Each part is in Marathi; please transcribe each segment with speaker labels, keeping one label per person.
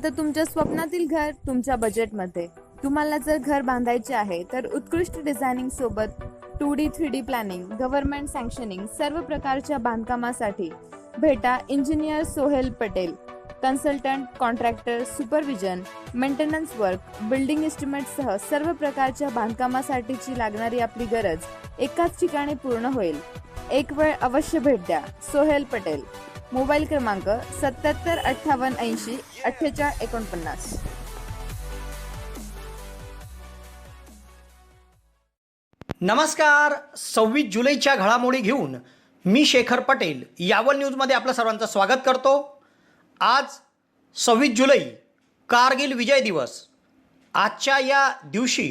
Speaker 1: आता तुमच्या स्वप्नातील घर तुमच्या बजेटमध्ये. तुम्हाला जर घर बांधायचे आहे तर उत्कृष्ट डिझायनिंग सोबत 2D 3D प्लॅनिंग, गव्हर्नमेंट सँक्शनिंग सर्व प्रकारच्या बांधकामासाठी भेटा engineer Sohail Patel. Consultant, contractor, supervision, maintenance work, building एस्टिमेटसह सर्व प्रकारच्या बांधकामासाठीची लागणारी आपली गरज एकाच ठिकाणी पूर्ण होईल. एक वेळ अवश्य भेट द्या. सोहेल पटेल. मोबाईल क्रमांक 77 58 80 48 49.
Speaker 2: नमस्कार. 26 जुलैच्या घडामोडी घेऊन मी शेखर पटेल यावल न्यूजमध्ये आपलं सर्वांचं स्वागत करतो. आज 26 जुलै कारगिल विजय दिवस. आजच्या या दिवशी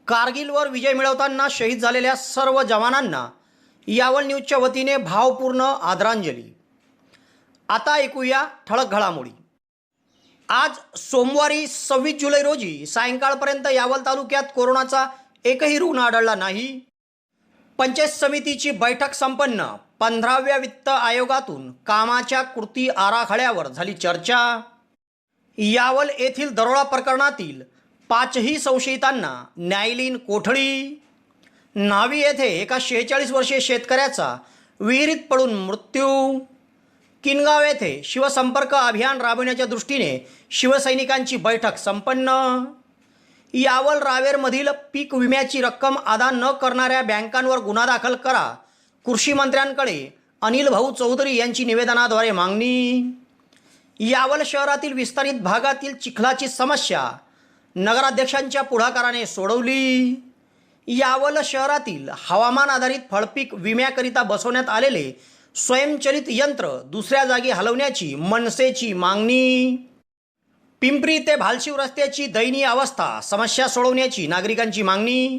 Speaker 2: कारगिलवर विजय मिळवताना शहीद झालेल्या सर्व जवानांना यावल न्यूजच्या वतीने भावपूर्ण आदरांजली. आता ऐकूया ठळक घडामोडी. आज सोमवारी 26 जुलै रोजी सायंकाळपर्यंत यावल तालुक्यात कोरोनाचा एकही रुग्ण आढळला नाही. पंचायत समितीची बैठक संपन्न. 15व्या वित्त आयोगातून कामाच्या कृती आराखड्यावर झाली चर्चा. यावल येथील दरोडा प्रकरणातील 5ही संशयितांना न्यायालयीन कोठडी. न्हावी येथे एका 46 वर्षीय शेतकऱ्याचा विहिरीत पडून मृत्यू. किनगाव येथे शिवसंपर्क अभियान राबविण्याच्या दृष्टीने शिवसैनिकांची बैठक संपन्न. यावल रावेरमधील पीक विम्याची रक्कम अदा न करणाऱ्या बँकांवर गुन्हा दाखल करा, कृषी मंत्र्यांकडे अनिल भाऊ चौधरी यांची निवेदनाद्वारे मागणी. यावल शहरातील विस्तारित भागातील चिखलाची समस्या नगराध्यक्षांच्या पुढाकाराने सोडवली. यावल शहरातील हवामान आधारित फळपीक विम्याकरिता बसवण्यात आलेले स्वयंचलित यंत्र दुसऱ्या जागी हलवण्याची मनसेची मागणी. पिंपरी ते भालशिव रस्त्याची दयनीय अवस्था, समस्या सोडवण्याची नागरिकांची मागणी.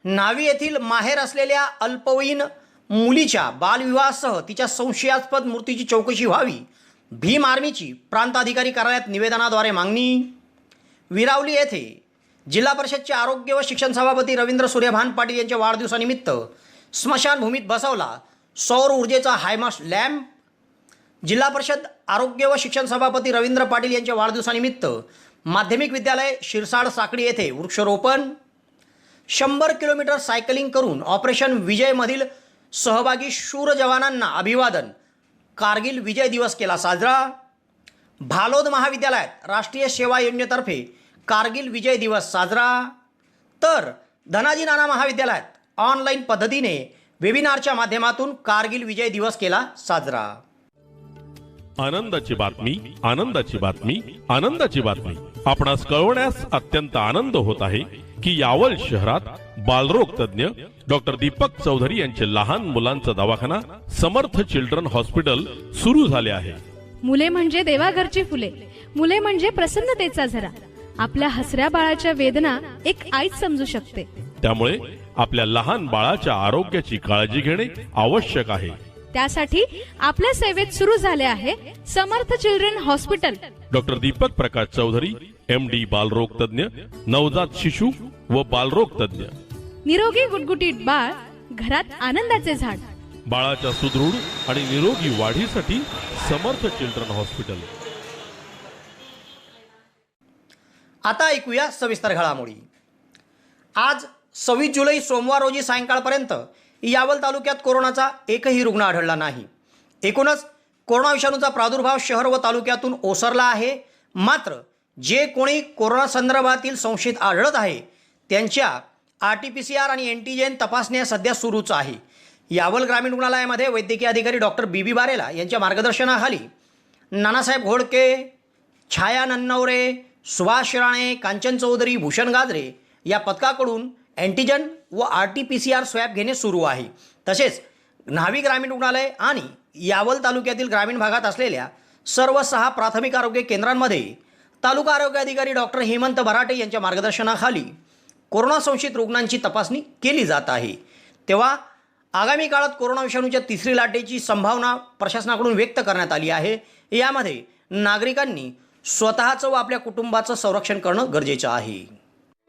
Speaker 2: न्हावी येथील माहेर असलेल्या अल्पवयीन मुलीच्या बालविवाहासह तिच्या संशयास्पद मृत्यूची चौकशी व्हावी, भीम आर्मीची प्रांताधिकारी कार्यालयात निवेदनाद्वारे मागणी. विरावली येथे जिल्हा परिषदचे आरोग्य व शिक्षण सभापती रवींद्र सूर्यभान पाटील यांच्या वाढदिवसानिमित्त स्मशानभूमीत बसवला सौर ऊर्जेचा हायमास्ट लॅम्प. जिल्हा परिषद आरोग्य व शिक्षण सभापती रवींद्र पाटील यांच्या वाढदिवसानिमित्त माध्यमिक विद्यालय शिरसाड साकडी येथे वृक्षारोपण. 100 किलोमीटर सायकलिंग करून ऑपरेशन विजयमधील सहभागी शूर जवानांना अभिवादन. कारगिल विजय दिवस केला साजरा. भालोद महाविद्यालयात राष्ट्रीय सेवा योजनेतर्फे कारगिल विजय दिवस साजरा. तर धनाजी नाना महाविद्यालयात ऑनलाईन पद्धतीने वेबिनारच्या माध्यमातून कारगिल विजय दिवस केला साजरा.
Speaker 3: आनंदाची बातमी, आनंदाची बातमी, आनंदाची बातमी. आपणास कळवण्यास अत्यंत आनंद होत आहे की यावल शहरात बालरोग तज्ञ डॉक्टर दीपक चौधरी यांचे लहान मुलांचा दवाखाना समर्थ चिल्ड्रन हॉस्पिटल सुरू झाले आहे.
Speaker 4: मुले म्हणजे देवाघरची फुले, मुले म्हणजे प्रसन्नतेचा झरा. आपल्या हसऱ्या बाळाच्या वेदना एक आईच समजू शकते.
Speaker 3: त्यामुळे आपल्या लहान बाळाच्या आरोग्याची काळजी घेणे आवश्यक आहे.
Speaker 4: त्यासाठी आपल्या सेवेत सुरू झाले आहे समर्थ children hospital.
Speaker 3: Doctor Deepak Prakash Chaudhary, MD, बालरोग तज्ञ, नवजात शिशु व बालरोग तज्ञ.
Speaker 4: निरोगी गुटगुटीत बाळ, घरात आनंदाचे झाड.
Speaker 3: बाळाच्या सुदृढ आणि निरोगी वाढीसाठी समर्थ चिल्ड्रन हॉस्पिटल.
Speaker 2: आता ऐकूया सविस्तर घडामोडी. आज 26 जुलै सोमवार रोजी सायंकाळपर्यंत यावल तालुक्यात कोरोनाचा एकही रुग्ण आढळला नाही. एकूणच कोरोना विषाणूचा प्रादुर्भाव शहर व तालुक्यातून ओसरला आहे. मात्र जे कोणी कोरोना संदर्भातील संशयित आढळत आहे त्यांच्या RT-PCR आणि एंटीजेन तपासण्या सध्या सुरूच आहे. यावल ग्रामीण रुग्णालयामध्ये वैद्यकीय अधिकारी डॉक्टर BB बारेला यांच्या मार्गदर्शनाखाली नानासाहेब घोडके, छाया नन्नवरे, सुभाष राणे, कांचन चौधरी, भूषण गाजरे या पथकाकडून अँटीजन व RT-PCR स्वॅब घेणे सुरू आहे. तसेच न्हावी ग्रामीण रुग्णालय आणि यावल तालुक्यातील ग्रामीण भागात असलेल्या सर्व 6 प्राथमिक आरोग्य केंद्रांमध्ये तालुका आरोग्य अधिकारी डॉक्टर हेमंत बराटे यांच्या मार्गदर्शनाखाली कोरोना संशयित रुग्णांची तपासणी केली जात आहे. तेव्हा आगामी काळात कोरोना विषाणूच्या तिसरी लाटेची संभावना प्रशासनाकडून व्यक्त करण्यात आली आहे. यामध्ये नागरिकांनी स्वतःचं व आपल्या कुटुंबाचं संरक्षण करणं गरजेचं आहे.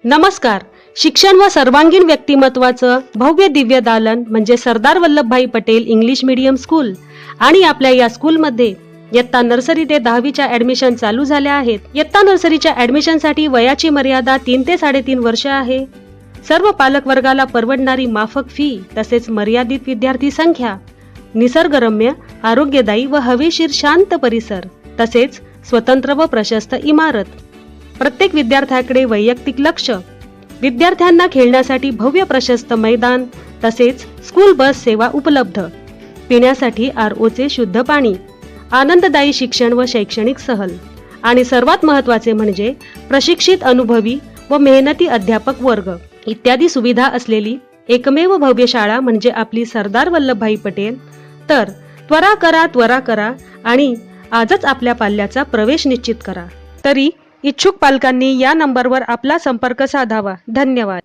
Speaker 5: नमस्कार. शिक्षण व सर्वांगीण व्यक्तिमत्वाचं भव्य दिव्य दालन म्हणजे Sardar Vallabhbhai Patel English medium school आणि आपल्या या स्कूलमध्ये इयत्ता नर्सरी ते 10वीच्या ऍडमिशन चालू झाल्या आहेत. इयत्ता नर्सरीच्या ऍडमिशनसाठी वयाची मर्यादा 3 ते 3.5 वर्ष आहे. सर्व पालक वर्गाला परवडणारी माफक फी तसेच मर्यादित विद्यार्थी संख्या, निसर्गरम्य, आरोग्यदायी व हवेशीर शांत परिसर तसेच स्वतंत्र व प्रशस्त इमारत. प्रत्येक विद्यार्थ्याकडे वैयक्तिक लक्ष, विद्यार्थ्यांना खेळण्यासाठी भव्य प्रशस्त मैदान तसेच स्कूल बस सेवा उपलब्ध, पिण्यासाठी RO चे शुद्ध पाणी, आनंददायी शिक्षण व शैक्षणिक सहल आणि सर्वात महत्त्वाचे म्हणजे प्रशिक्षित अनुभवी व मेहनती अध्यापक वर्ग इत्यादी सुविधा असलेली एकमेव भव्य शाळा म्हणजे आपली सरदार वल्लभभाई पटेल. तर त्वरा करा आणि आजच आपल्या पाल्याचा प्रवेश निश्चित करा. तरी इच्छुक पालकांनी या नंबरवर आपला संपर्क साधावा. धन्यवाद.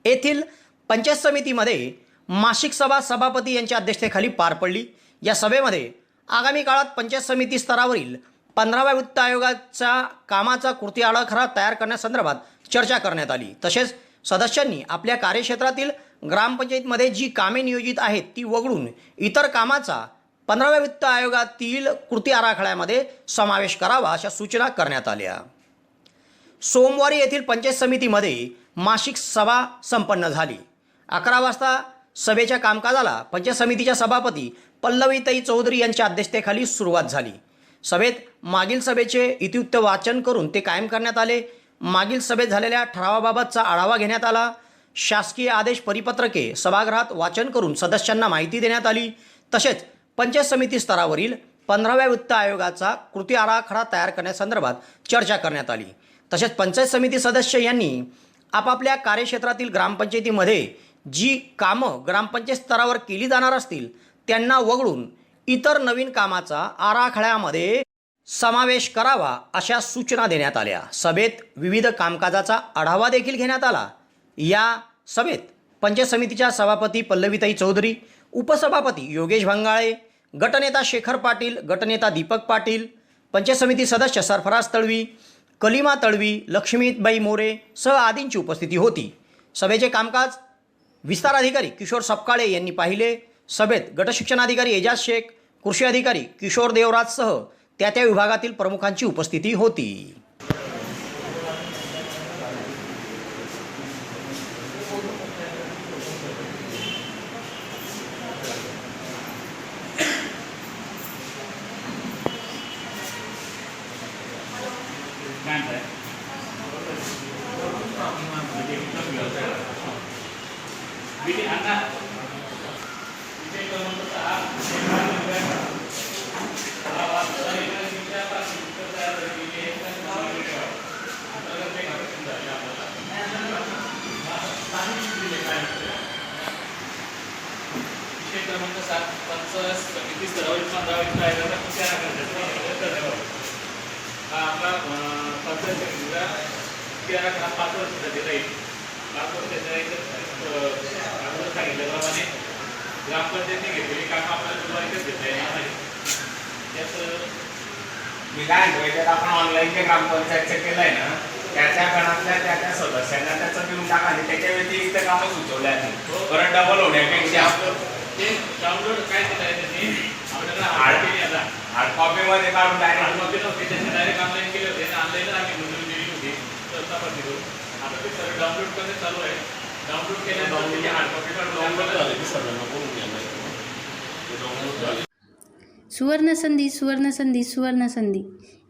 Speaker 2: येथील पंचायत समितीमध्ये मासिक सभा सभापती यांच्या अध्यक्षतेखाली पार पडली. या सभेमध्ये आगामी काळात पंचायत समिती स्तरावरील 15व्या वित्त आयोगाच्या कामाचा कृती आराखडा तयार करण्यासंदर्भात चर्चा करण्यात आली. तसेच सदस्यांनी आपल्या कार्यक्षेत्रातील ग्रामपंचायतीमध्ये जी कामे नियोजित आहेत ती वगळून इतर कामाचा 15व्या वित्त आयोगातील कृती आराखड्यामध्ये समावेश करावा अशा सूचना करण्यात आल्या. सोमवारी येथील पंचायत समितीमध्ये मासिक सभा संपन्न झाली. 11 वाजता सभेच्या कामकाजाला पंचायत समितीच्या सभापती पल्लवीताई चौधरी यांच्या अध्यक्षतेखाली सुरुवात झाली. सभेत मागील सभेचे इतिवृत्त वाचन करून ते कायम करण्यात आले. मागील सभेत झालेल्या ठरावाबाबतचा आढावा घेण्यात आला. शासकीय आदेश परिपत्रके सभागृहात वाचन करून सदस्यांना माहिती देण्यात आली. तसेच पंचायत समिती स्तरावरील 15व्या वित्त आयोगाचा कृती आराखडा तयार करण्यासंदर्भात चर्चा करण्यात आली. तसेच पंचायत समिती सदस्य यांनी आपापल्या कार्यक्षेत्रातील ग्रामपंचायतीमध्ये जी कामं ग्रामपंचायत स्तरावर केली जाणार असतील त्यांना वगळून इतर नवीन कामाचा आराखड्यामध्ये समावेश करावा अशा सूचना देण्यात आल्या. सभेत विविध कामकाजाचा आढावा देखील घेण्यात आला. या सभेत पंचायत समितीच्या सभापती पल्लवीताई चौधरी, उपसभापती योगेश भंगाळे, गटनेता शेखर पाटील, गटनेता दीपक पाटील, पंचायत समिती सदस्य सरफराज तळवी, कलिमा तळवी, लक्ष्मीबाई मोरे सह आदींची उपस्थिती होती. सभेचे कामकाज विस्तार अधिकारी किशोर सपकाळे यांनी पाहिले. सभेत गटशिक्षणाधिकारी एजाज शेख, कृषी अधिकारी किशोर देवराजसह त्या विभागातील प्रमुखांची उपस्थिती होती.
Speaker 6: क्रमांक 7 पंचायत समिती स्तरावरील 15 वित्त आयोगाचा कृती आराखडा हा आपला पंचायत समितीचा कृती आराखडा 5 वर्षासाठी राहील. 5 वर्षाच्या अगोदर सांगितल्याप्रमाणे ग्रामपंचायतीने घेतलेली कामं आपल्याला सुरुवातीच घेता येणार नाही. त्यात
Speaker 7: मी काय म्हणतो, आपण ऑनलाईन जे ग्रामपंचायतचं केलं आहे ना त्याच्या गणातल्या त्या सदस्यांना त्याचं देऊन टाका आणि त्याच्या व्यतिरिक्त कामं सुचवल्या आहेत. परत डबल होण्यापेक्षा
Speaker 6: ते डाउनलोड काय केलं आहे त्यांनी आपल्याला
Speaker 7: हार्ड कॉपीमध्ये काढून
Speaker 6: डायरेक्ट डायरेक्ट ऑनलाईन केले होते. ऑनलाईन आम्ही मंजुरी दिली होती तपासणी करून. आता ते सर्व डाउनलोड करणे चालू आहे. डाउनलोड केल्यानंतर हार्ड कॉपी
Speaker 8: सुवर्णसंधी सुवर्णसंधी सुवर्णसंधी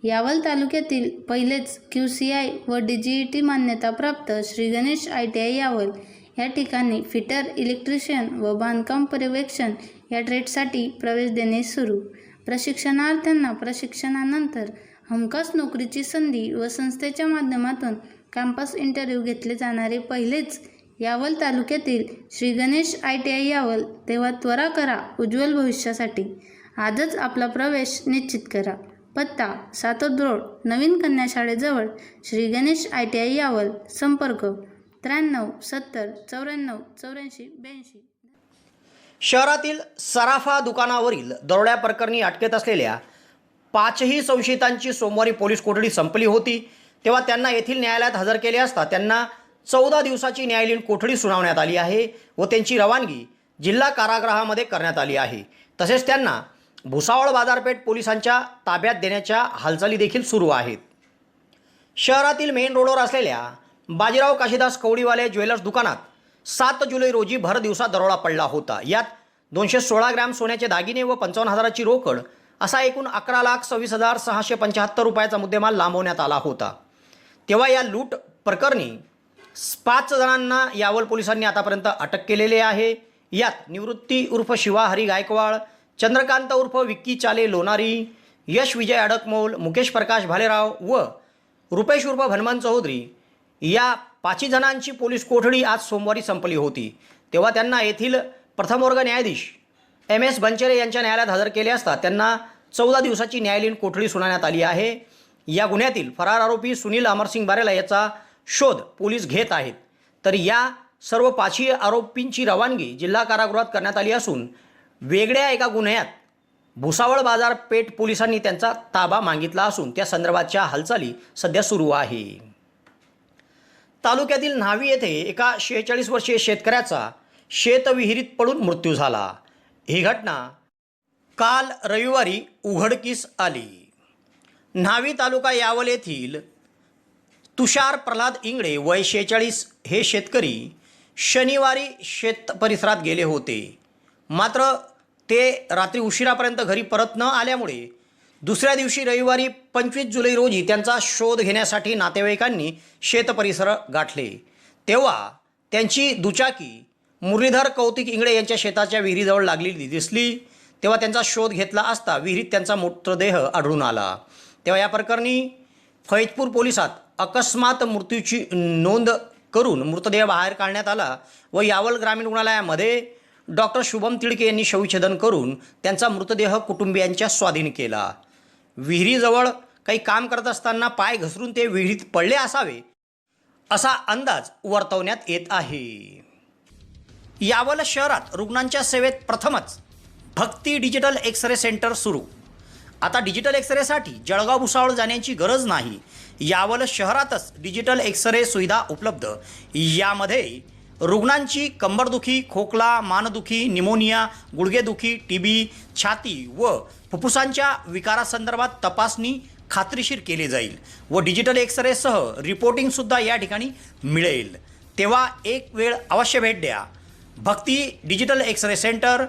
Speaker 8: यावल तालुक्यातील पहिलेच QCI व DGET मान्यताप्राप्त श्री गणेश ITI यावल या ठिकाणी फिटर, इलेक्ट्रिशियन व बांधकाम पर्यवेक्षण या ट्रेडसाठी प्रवेश देणे सुरू. प्रशिक्षणार्थ्यांना प्रशिक्षणानंतर हमखास नोकरीची संधी व संस्थेच्या माध्यमातून कॅम्पस इंटरव्ह्यू घेतले जाणारे पहिलेच यावल तालुक्यातील श्री गणेश ITI यावल. तेव्हा त्वरा करा उज्ज्वल भविष्यासाठी. आजच आपला प्रवेश निश्चित करा. पत्ता सातोद रोड, नवीन कन्या शाळेजवळ, श्री गणेश ITI यावल. संपर्क 93 70 94 84 82.
Speaker 2: शहरातील सराफा दुकानावरील दरोड्या प्रकरणी अटकेत असलेल्या 5ही संशयितांची सोमवारी पोलीस कोठडी संपली होती. तेव्हा त्यांना येथील न्यायालयात हजर केले असता त्यांना 14 दिवसाची न्यायालयीन कोठडी सुनावण्यात आली आहे व त्यांची रवानगी जिल्हा कारागृहामध्ये करण्यात आली आहे. तसेच त्यांना भुसावळ बाजारपेठ पोलिसांच्या ताब्यात देण्याच्या हालचाली देखील सुरू आहेत. शहरातील मेन रोडवर असलेल्या बाजीराव काशीदास कवडीवाले ज्वेलर्स दुकानात 7 जुलै रोजी भर दिवसा दरोडा पडला होता. यात 216 ग्रॅम सोन्याचे दागिने व 55,000ची रोकड असा एकूण 11,26,675 रुपयाचा मुद्देमाल लांबवण्यात आला होता. तेव्हा या लूट प्रकरणी 5 जणांना यावल पोलिसांनी आतापर्यंत अटक केलेली आहे. यात निवृत्ती उर्फ शिवा हरी गायकवाड, चंद्रकांत उर्फ विक्की चाले लोणारी, यश विजय अडकमोल, मुकेश प्रकाश भालेराव व रुपेश उर्फ हनुमान चौधरी या 5 जणांची पोलीस कोठडी आज सोमवारी संपली होती. तेव्हा त्यांना येथील प्रथम वर्ग न्यायाधीश MS बनचेरे यांच्या न्यायालयात हजर केले असता त्यांना 14 दिवसाची न्यायालयीन कोठडी सुनावण्यात आली आहे. या गुन्ह्यातील फरार आरोपी सुनील अमरसिंग बारेला याचा शोध पोलीस घेत आहेत. तर या सर्व 5 आरोपींची रवानगी जिल्हा कारागृहात करण्यात आली असून वेगळ्या एका गुन्ह्यात भुसावळ बाजारपेठ पोलिसांनी त्यांचा ताबा मागितला असून त्या संदर्भाच्या हालचाली सध्या सुरू आहे. तालुक्यातील न्हावी येथे एका 46 वर्षीय शेतकऱ्याचा शेतविहिरीत पडून मृत्यू झाला. ही घटना काल रविवारी उघडकीस आली. न्हावी तालुका यावल येथील तुषार प्रल्हाद इंगळे वय 46 हे शेतकरी शनिवारी शेत परिसरात गेले होते. मात्र ते रात्री उशिरापर्यंत घरी परत न आल्यामुळे दुसऱ्या दिवशी रविवारी 25 जुलै रोजी त्यांचा शोध घेण्यासाठी नातेवाईकांनी शेत परिसर गाठले. तेव्हा त्यांची दुचाकी मुरलीधर कौतिक इंगळे यांच्या शेताच्या विहिरीजवळ लागलेली दिसली. तेव्हा त्यांचा शोध घेतला असता विहिरीत त्यांचा मृतदेह आढळून आला. तेव्हा या प्रकरणी फैजपूर पोलिसात अकस्मात मृत्यूची नोंद करून मृतदेह बाहेर काढण्यात आला व यावल ग्रामीण रुग्णालयामध्ये डॉक्टर शुभम तिडके यांनी शवविच्छेदन करून त्यांचा मृतदेह कुटुंबियांच्या स्वाधीन केला. विहिरीजवळ काही काम करत असताना पाय घसरून ते विहिरीत पडले असावे असा अंदाज वर्तवण्यात येत आहे. यावल शहरात रुग्णांच्या सेवेत प्रथमच भक्ती डिजिटल एक्सरे सेंटर सुरू. आता डिजिटल एक्सरेसाठी जळगाव भुसावळ जाण्याची गरज नाही. यावल शहरातच डिजिटल एक्सरे सुविधा उपलब्ध. यामध्ये रुग्णांची कंबरदुखी, खोकला, मानदुखी, निमोनिया, गुडघेदुखी, TB, छाती व फुफ्फुसांच्या विकारासंदर्भात तपासणी खात्रीशीर केली जाईल व डिजिटल एक्सरेसह रिपोर्टिंगसुद्धा या ठिकाणी मिळेल. तेव्हा एक वेळ अवश्य भेट द्या. भक्ती डिजिटल एक्सरे सेंटर,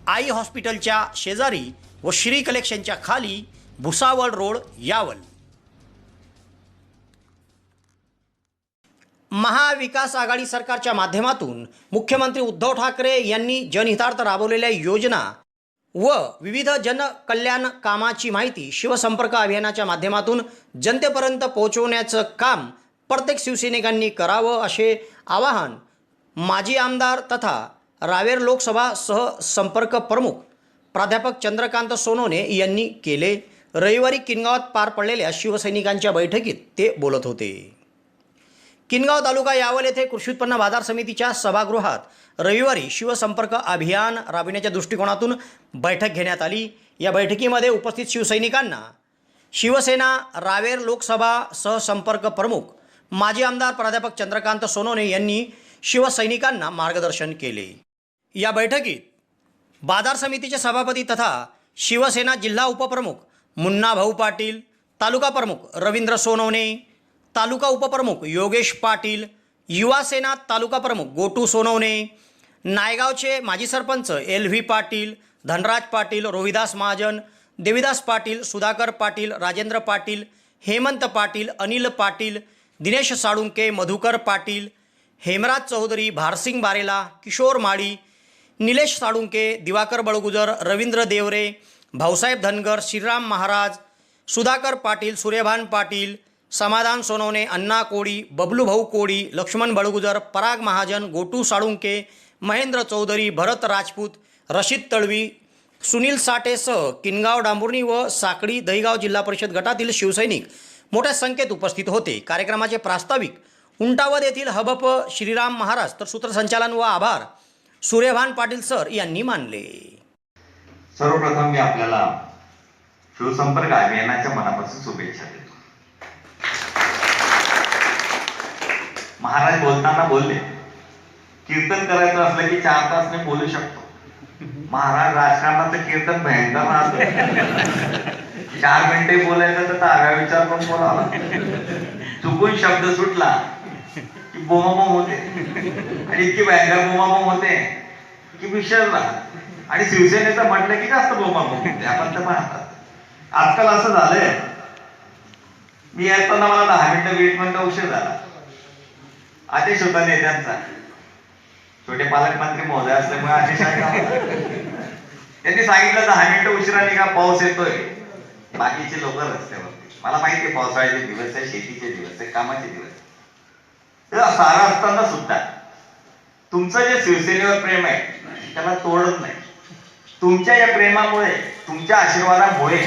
Speaker 2: आई हॉस्पिटलच्या शेजारी व श्री कलेक्शनच्या खाली, भुसावळ रोड, यावल. महाविकास आघाडी सरकारच्या माध्यमातून मुख्यमंत्री उद्धव ठाकरे यांनी जनहितार्थ राबवलेल्या योजना व विविध जनकल्याण कामाची माहिती शिवसंपर्क अभियानाच्या माध्यमातून जनतेपर्यंत पोहोचवण्याचं काम प्रत्येक शिवसैनिकांनी करावं असे आवाहन माजी आमदार तथा रावेर लोकसभा सहसंपर्क प्रमुख प्राध्यापक चंद्रकांत सोनवणे यांनी केले. रविवारी किनगावात पार पडलेल्या शिवसैनिकांच्या बैठकीत ते बोलत होते. किनगाव तालुका यावल येथे कृषी उत्पन्न बाजार समितीच्या सभागृहात रविवारी शिवसंपर्क अभियान राबविण्याच्या दृष्टिकोनातून बैठक घेण्यात आली. या बैठकीमध्ये उपस्थित शिवसैनिकांना शिवसेना रावेर लोकसभा सहसंपर्क प्रमुख माजी आमदार प्राध्यापक चंद्रकांत सोनवणे यांनी शिवसैनिकांना मार्गदर्शन केले. या बैठकीत बाजार समितीचे सभापती तथा शिवसेना जिल्हा उपप्रमुख मुन्ना भाऊ पाटील, तालुका प्रमुख रवींद्र सोनवणे, तालुका उपप्रमुख योगेश पाटील, युवा सेना तालुका प्रमुख गोटू सोनवणे, नायगावचे माजी सरपंच LV पाटील, धनराज पाटील, रोहिदास महाजन, देविदास पाटील, सुधाकर पाटील, राजेंद्र पाटील, हेमंत पाटील, अनिल पाटील, दिनेश साळुंके, मधुकर पाटील, हेमराज चौधरी, भारसिंग बारेला, किशोर माळी, निलेश साळुंके, दिवाकर बळगुजर, रवींद्र देवरे, भाऊसाहेब धनगर, श्रीराम महाराज, सुधाकर पाटील, सूर्यभान पाटील, समाधान सोनवणे, अण्णा कोळी, बबलू भाऊ कोळी, लक्ष्मण बळगुजर, पराग महाजन, गोटू साळुंके, महेंद्र चौधरी, भरत राजपूत, रशीद तळवी, सुनील साठेसह किनगाव, डांबुर्णी व साकडी दहीगाव जिल्हा परिषद गटातील शिवसैनिक मोठ्या संख्येत उपस्थित होते. कार्यक्रमाचे प्रास्ताविक उंटावद येथील हबप श्रीराम महाराज तर सूत्रसंचालन व आभार सूर्यभान पाटील सर यांनी मानले.
Speaker 9: सर्वप्रथम मी आपल्याला शिवसंपर्क अभियानाच्या मनापासून शुभेच्छा देतो. महाराज बोलताना बोलले, कीर्तन करायचं असलं की 4 तास मी बोलू शकतो, महाराज राजकारणाचं कीर्तन भयंकर राहतं. 4 मिनिटे बोलायचं तर 10व्या विचार करून बोलावा. चुकून शब्द सुटला की बोमाबोम होते आणि इतकी भयंकर बोमाबोम होते की विसरला. आणि शिवसेनेचं म्हटलं की जास्त बोमाबोम होते. आपण तर पाहतात आजकाल असं झालंय. मी येताना मला 10 मिनिटं 20 मिनिटं उशीर झाला. आदेश होता नेत्यांचा. छोटे पालकमंत्री महोदय असल्यामुळे आदेश आहे का? त्यांनी सांगितलं 10 मिनिटं उशिरा निघा, पाऊस येतोय. बाकीचे लोक रस्त्यावरती. मला माहिती आहे पावसाळ्याचे दिवस आहे, शेतीचे दिवस आहे, कामाचे दिवस आहे. तर सारा असताना सुद्धा तुमचं जे शिवसेनेवर प्रेम आहे त्याला तोडत नाही. तुमच्या या प्रेमामुळे, तुमच्या आशीर्वादामुळे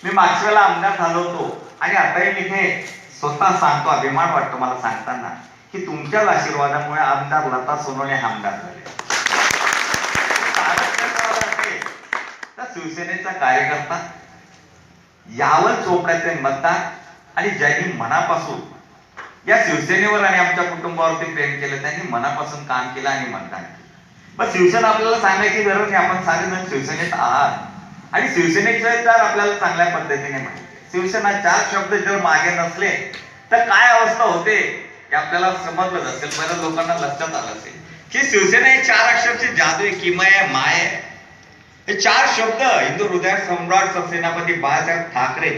Speaker 9: मी मागच्या वेळेला आमदार झालो होतो आणि आताही मी इथे स्वतः सांगतो, अभिमान वाटतो मला सांगताना, की तुमच्याच आशीर्वादामुळे आमदार लता सोनवणे आमदार झाले. तर शिवसेनेचा कार्यकर्ता, यावल चोपड्याचे मतदार आणि ज्यांनी मनापासून या शिवसेनेवर आणि आमच्या कुटुंबावरती प्रेम केलं, त्यांनी मनापासून काम केलं आणि मतदान केलं. पण शिवसेना आपल्याला सांगायची गरज नाही. आपण सारेजण शिवसेनेत आहात आणि शिवसेनेचे विचार आपल्याला चांगल्या पद्धतीने माहिती. शिवसेना 4 शब्द जर मागे नसले तर काय अवस्था होते हे आपल्याला समजलं असेल. बऱ्याच लोकांना लक्षात आलं असेल की शिवसेना हे 4 अक्षरची जादू आहे, किमय आहे, माय आहे. हे 4 शब्द हिंदू हृदय सम्राट सेनापती बाळासाहेब ठाकरे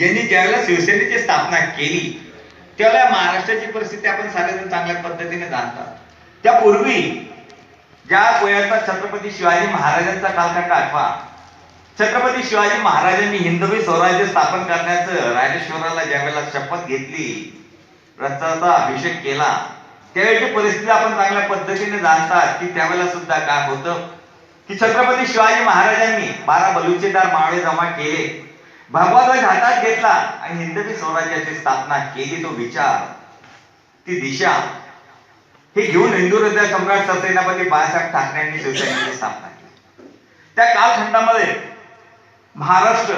Speaker 9: यांनी ज्यावेळेला शिवसेनेची स्थापना केली त्यावेळेला महाराष्ट्राची परिस्थिती आपण सगळेजण चांगल्या पद्धतीने जाणतात. त्यापूर्वी ज्या कोयता छत्रपती शिवाजी महाराजांचा कालखंड आठवा. छत्रपती शिवाजी महाराजांनी हिंदवी स्वराज्य स्थापन करण्याचं राजेश्वराला ज्यावेळेला शपथ घेतली, रथाचा अभिषेक केला, त्यावेळेची परिस्थिती आपण चांगल्या पद्धतीने जाणतात की त्यावेळेला सुद्धा काय होतं की छत्रपती शिवाजी महाराजांनी 12 बलुचेदार मावळे जमा केले, भगवा ध्वज हातात घेतला आणि हिंदवी स्वराज्याची स्थापना केली. तो विचार, ती दिशा हे घेऊन हिंदू हृदय सम्राट सेनापती बाळासाहेब ठाकरेंनी शिवसेनेची स्थापना केली. त्या कालखंडामध्ये महाराष्ट्र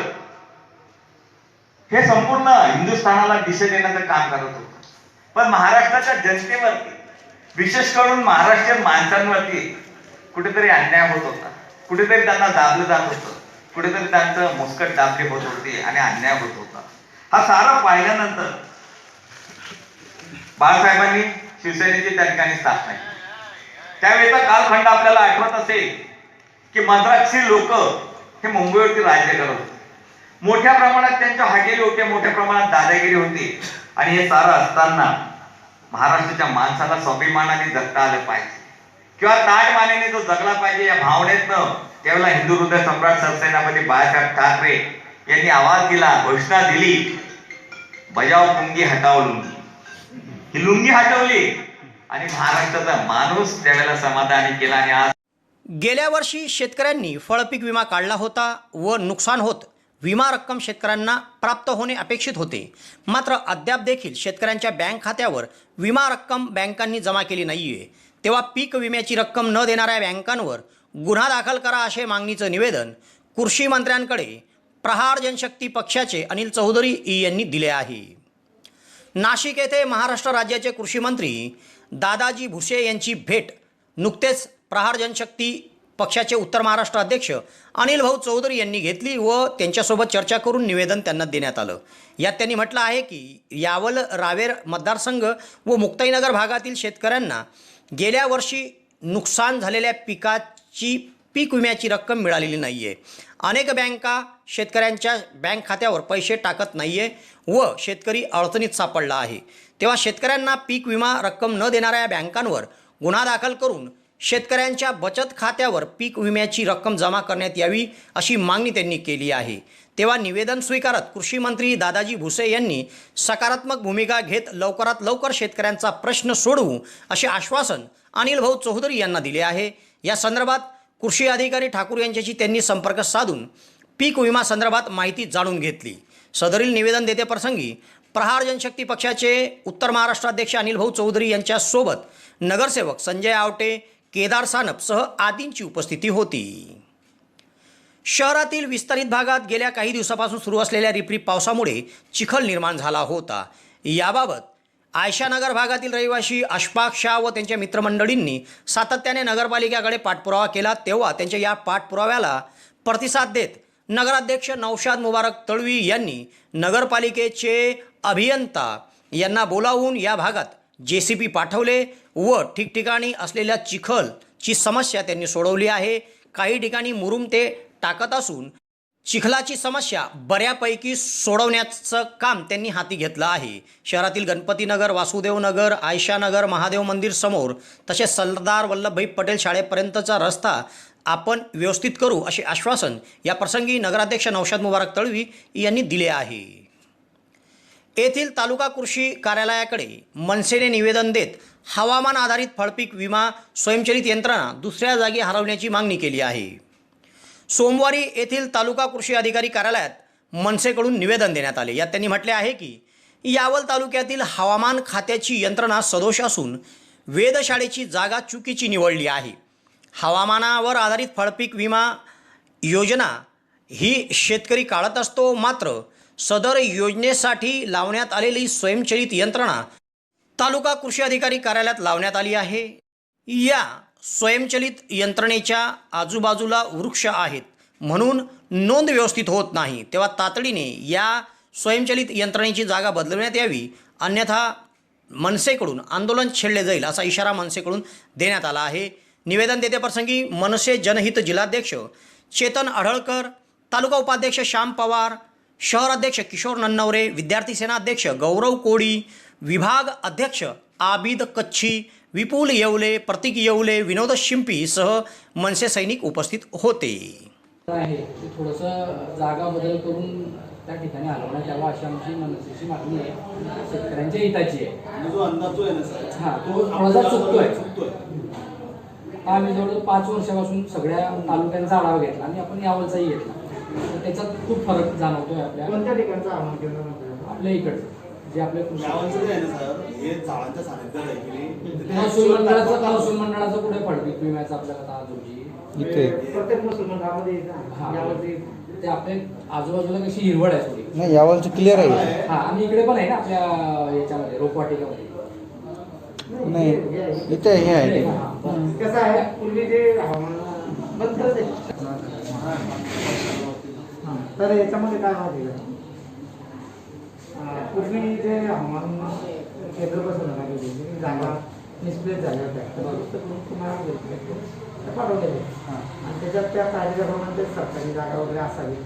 Speaker 9: हे संपूर्ण हिंदुस्थानाला दिशा देण्याचं काम करत होतं. पण महाराष्ट्राच्या जनतेवरती, विशेष करून महाराष्ट्रीयन माणसांवरती कुठेतरी अन्याय होत होता. कुठेतरी त्यांना दाबलं जात होतं, कुठेतरी त्यांचं मुस्कट दाबले होत होते आणि अन्याय होत होता. हा सारा पाहिल्यानंतर बाळासाहेबांनी शिवसेनेची त्या ठिकाणी स्थापना केली. त्यावेळेचा कालखंड आपल्याला आठवत असेल की मद्रासी लोक हे मुंबईवरती राज्य करत होते. मोठ्या प्रमाणात त्यांच्या हॉटेली होते, मोठ्या प्रमाणात दादागिरी होती. आणि हे सारं असताना महाराष्ट्राच्या माणसाला स्वाभिमानाने जगता आलं पाहिजे किंवा ताजमानेने जो जगला पाहिजे या भावनेतनं त्यावेळेला हिंदू हृदय सम्राट सरसेनापती बाळासाहेब ठाकरे यांनी आवाज दिला, घोषणा दिली, बजाव पुंगी हटाव लुंगी. ही लुंगी हटवली आणि महाराष्ट्राचा माणूस त्यावेळेला समाधानी केला. आणि आज
Speaker 2: गेल्या वर्षी शेतकऱ्यांनी फळपीक विमा काढला होता व नुकसान होत विमा रक्कम शेतकऱ्यांना प्राप्त होणे अपेक्षित होते. मात्र अद्याप देखील शेतकऱ्यांच्या बँक खात्यावर विमा रक्कम बँकांनी जमा केली नाही आहे. तेव्हा पीक विम्याची रक्कम न देणाऱ्या बँकांवर गुन्हा दाखल करा असे मागणीचं निवेदन कृषी मंत्र्यांकडे प्रहार जनशक्ती पक्षाचे अनिल चौधरी यांनी दिले आहे. नाशिक येथे महाराष्ट्र राज्याचे कृषी मंत्री दादाजी भुसे यांची भेट नुकतेच प्रहार जनशक्ती पक्षाचे उत्तर महाराष्ट्र अध्यक्ष अनिल भाऊ चौधरी यांनी घेतली व त्यांच्यासोबत चर्चा करून निवेदन त्यांना देण्यात आलं. यात त्यांनी म्हटलं आहे की यावल रावेर मतदारसंघ व मुक्ताईनगर भागातील शेतकऱ्यांना गेल्या वर्षी नुकसान झालेल्या पिकाची पीक विम्याची रक्कम मिळालेली नाही आहे. अनेक बँका शेतकऱ्यांच्या बँक खात्यावर पैसे टाकत नाही आहे व शेतकरी अडचणीत सापडला आहे. तेव्हा शेतकऱ्यांना पीक विमा रक्कम न देणाऱ्या बँकांवर गुन्हा दाखल करून शेतकऱ्यांच्या बचत खात्यावर पीक विम्याची रक्कम जमा करण्यात यावी अशी मागणी त्यांनी केली आहे. तेव्हा निवेदन स्वीकारत कृषी मंत्री दादाजी भुसे यांनी सकारात्मक भूमिका घेत लवकरात लवकर शेतकऱ्यांचा प्रश्न सोडवू असे आश्वासन अनिल भाऊ चौधरी यांना दिले आहे. या संदर्भात कृषी अधिकारी ठाकूर यांच्याशी त्यांनी संपर्क साधून पीक विमा संदर्भात माहिती जाणून घेतली. सदरील निवेदन देतेप्रसंगी प्रहार जनशक्ती पक्षाचे उत्तर महाराष्ट्र अध्यक्ष अनिल भाऊ चौधरी यांच्यासोबत नगरसेवक संजय आवटे, केदार सानपसह आदींची उपस्थिती होती. शहरातील विस्तारित भागात गेल्या काही दिवसापासून सुरू असलेल्या रिपरिप पावसामुळे चिखल निर्माण झाला होता. याबाबत आयशानगर भागातील रहिवासी अशफाक शाह व त्यांच्या मित्रमंडळींनी सातत्याने नगरपालिकेकडे पाठपुरावा केला, तेव्हा त्यांच्या या पाठपुराव्याला प्रतिसाद देत नगराध्यक्ष नौशाद मुबारक तळवी यांनी नगरपालिकेचे अभियंता यांना बोलावून या भागात JCB पाठवले व ठिकठिकाणी असलेल्या चिखलची समस्या त्यांनी सोडवली आहे. काही ठिकाणी मुरुम ते टाकत असून चिखलाची समस्या बऱ्यापैकी सोडवण्याचं काम त्यांनी हाती घेतलं आहे. शहरातील गणपतीनगर, वासुदेवनगर, आयशानगर, महादेव मंदिर समोर तसेच सरदार वल्लभभाई पटेल शाळेपर्यंतचा रस्ता आपण व्यवस्थित करू असे आश्वासन या प्रसंगी नगराध्यक्ष नौशाद मुबारक तळवी यांनी दिले आहे. येथील तालुका कृषी कार्यालयाकडे मनसेने निवेदन देत हवामान आधारित फळपीक विमा स्वयंचलित यंत्रणा दुसऱ्या जागी हलवण्याची मागणी केली आहे. सोमवारी येथील तालुका कृषी अधिकारी कार्यालयात मनसेकडून निवेदन देण्यात आले. यात त्यांनी म्हटले आहे की यावल तालुक्यातील हवामान खात्याची यंत्रणा सदोष असून वेधशाळेची जागा चुकीची निवडली आहे. हवामानावर आधारित फळपीक विमा योजना ही शेतकरी काढत असतो, मात्र सदर योजनेसाठी लावण्यात आलेली स्वयंचलित यंत्रणा तालुका कृषी अधिकारी कार्यालयात लावण्यात आली आहे. या स्वयंचलित यंत्रणेच्या आजूबाजूला वृक्ष आहेत म्हणून नोंद व्यवस्थित होत नाही, तेव्हा तातडीने या स्वयंचलित यंत्रणेची जागा बदलवण्यात यावी, अन्यथा मनसेकडून आंदोलन छेडले जाईल असा इशारा मनसेकडून देण्यात आला आहे. निवेदन देतेप्रसंगी मनसे जनहित जिल्हाध्यक्ष चेतन आढळकर, तालुका उपाध्यक्ष श्याम पवार, शहर अध्यक्ष किशोर नन्नवरे, विद्यार्थी सेना अध्यक्ष गौरव कोळी, विभाग अध्यक्ष आबिद कच्छी, विपुल येवले, प्रतीक येवले, विनोद शिंपी सह मनसे सैनिक उपस्थित होते.
Speaker 10: आहे ते थोडंसं जागा बदल करून त्या ठिकाणी हलवण्यात यावं अशी आमची मनसेची मागणी आहे. शेतकऱ्यांच्या हिताची आहे.
Speaker 11: जो अंदाज जो आहे ना सर,
Speaker 10: हां, तो थोडासा चुकतोय. आम्ही जवळ 5 वर्षापासून सगळ्या तालुक्यांचा आढावा घेतला आणि आपण यावलचाही घेतला, तर त्याच्यात खूप फरक जाणवतोय. आपल्या कोणत्या ठिकाणचा आढावा केला? आपल्या इकडचं जे आपल्या
Speaker 11: गावांचं जे आहे ना सर, हे झाडांच्या सानिध्यात आहे की
Speaker 10: महसूल मंडळाचं कुठे फळपीक विम्याचं आपल्याला आजोजी
Speaker 11: प्रत्येक महसूल मंडळामध्ये
Speaker 10: ते आपल्या आजूबाजूला कशी हिरवळ आहे थोडी.
Speaker 12: नाही, यावलचं क्लिअर आहे.
Speaker 10: हा, आणि इकडे पण आहे ना आपल्या याच्यामध्ये रोपवाटिकामध्ये.
Speaker 12: नाही, इथे हे आहे.
Speaker 11: कसं आहे, पूर्वी जे हवामान बंद करते तर याच्यामध्ये काय माहिती आहे, पूर्वी जे हवामान केंद्र बसवण्यात जागा निष्क्रिय झाल्या होत्या, पाठवलेले आणि त्याच्यात त्या कायद्याप्रमाणे सरकारी जागा वगैरे असावी,